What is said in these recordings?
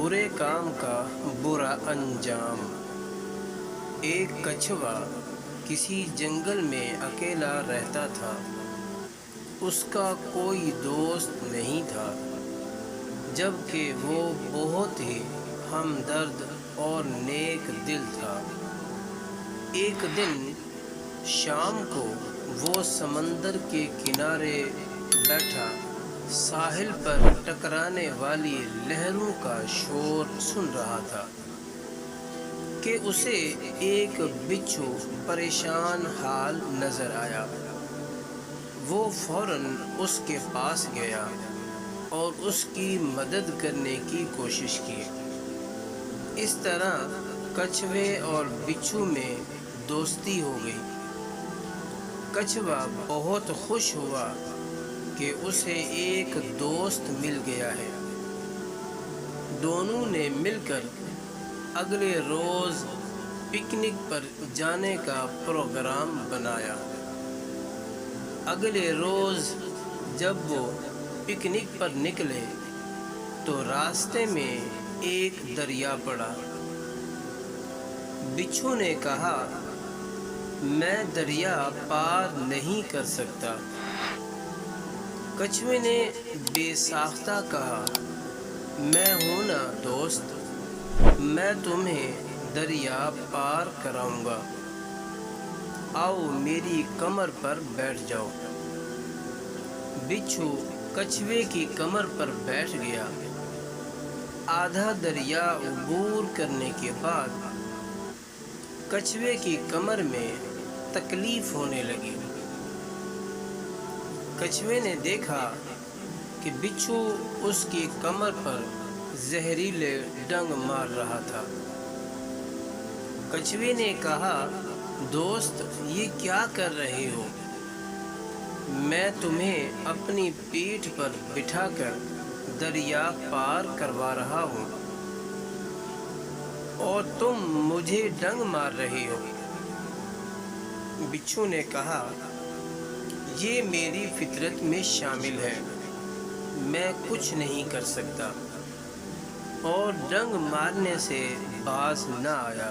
برے کام کا برا انجام۔ ایک کچھوا کسی جنگل میں اکیلا رہتا تھا۔ اس کا کوئی دوست نہیں تھا، جبکہ وہ بہت ہی ہمدرد اور نیک دل تھا۔ ایک دن شام کو وہ سمندر کے کنارے بیٹھا ساحل پر ٹکرانے والی لہروں کا شور سن رہا تھا کہ اسے ایک بچھو پریشان حال نظر آیا۔ وہ فوراً اس کے پاس گیا اور اس کی مدد کرنے کی کوشش کی۔ اس طرح کچھوے اور بچھو میں دوستی ہو گئی۔ کچھوا بہت خوش ہوا کہ اسے ایک دوست مل گیا ہے۔ دونوں نے مل کر اگلے روز پکنک پر جانے کا پروگرام بنایا۔ اگلے روز جب وہ پکنک پر نکلے تو راستے میں ایک دریا پڑا۔ بچھو نے کہا، میں دریا پار نہیں کر سکتا۔ کچھوے نے بے ساختہ کہا، میں ہوں نا دوست، میں تمہیں دریا پار کراؤں گا، آؤ میری کمر پر بیٹھ جاؤ۔ بچھو کچھوے کی کمر پر بیٹھ گیا۔ آدھا دریا عبور کرنے کے بعد کچھوے کی کمر میں تکلیف ہونے لگی۔ کچھوے نے دیکھا کہ بچھو اس کی کمر پر زہریلے ڈنگ مار رہا تھا۔ کچھوے نے کہا، دوست یہ کیا کر رہے ہو؟ میں تمہیں اپنی پیٹھ پر بٹھا کر دریا پار کروا رہا ہوں اور تم مجھے ڈنگ مار رہے ہو۔ بچھو نے کہا، یہ میری فطرت میں شامل ہے، میں کچھ نہیں کر سکتا، اور ڈنگ مارنے سے باز نہ آیا۔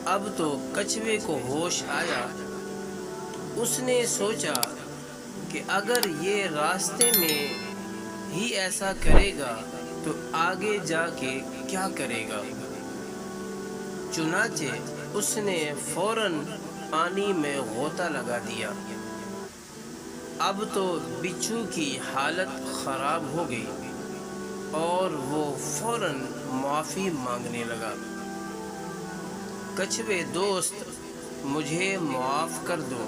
اب تو کچھوے کو ہوش آیا۔ اس نے سوچا کہ اگر یہ راستے میں ہی ایسا کرے گا تو آگے جا کے کیا کرے گا؟ چنانچہ اس نے فوراً پانی میں غوطہ لگا دیا۔ اب تو بچھو کی حالت خراب ہو گئی اور وہ فوراً معافی مانگنے لگا۔ کچھوے دوست، مجھے معاف کر دو،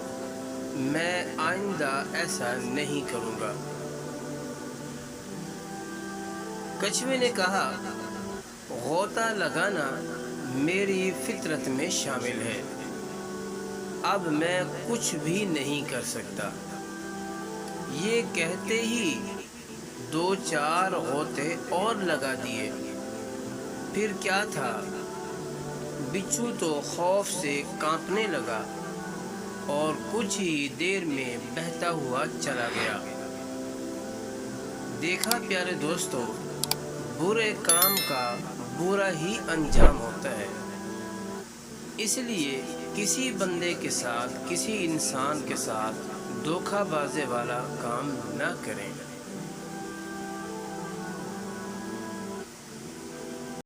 میں آئندہ ایسا نہیں کروں گا۔ کچھوے نے کہا، غوطہ لگانا میری فطرت میں شامل ہے، اب میں کچھ بھی نہیں کر سکتا۔ یہ کہتے ہی 2-4 غوطے اور لگا دیے۔ پھر کیا تھا، بچھو تو خوف سے کانپنے لگا اور کچھ ہی دیر میں بہتا ہوا چلا گیا۔ دیکھا پیارے دوستو، برے کام کا برا ہی انجام ہوتا ہے۔ اس لیے کسی بندے کے ساتھ، کسی انسان کے ساتھ دھوکہ بازی والا کام نہ کریں۔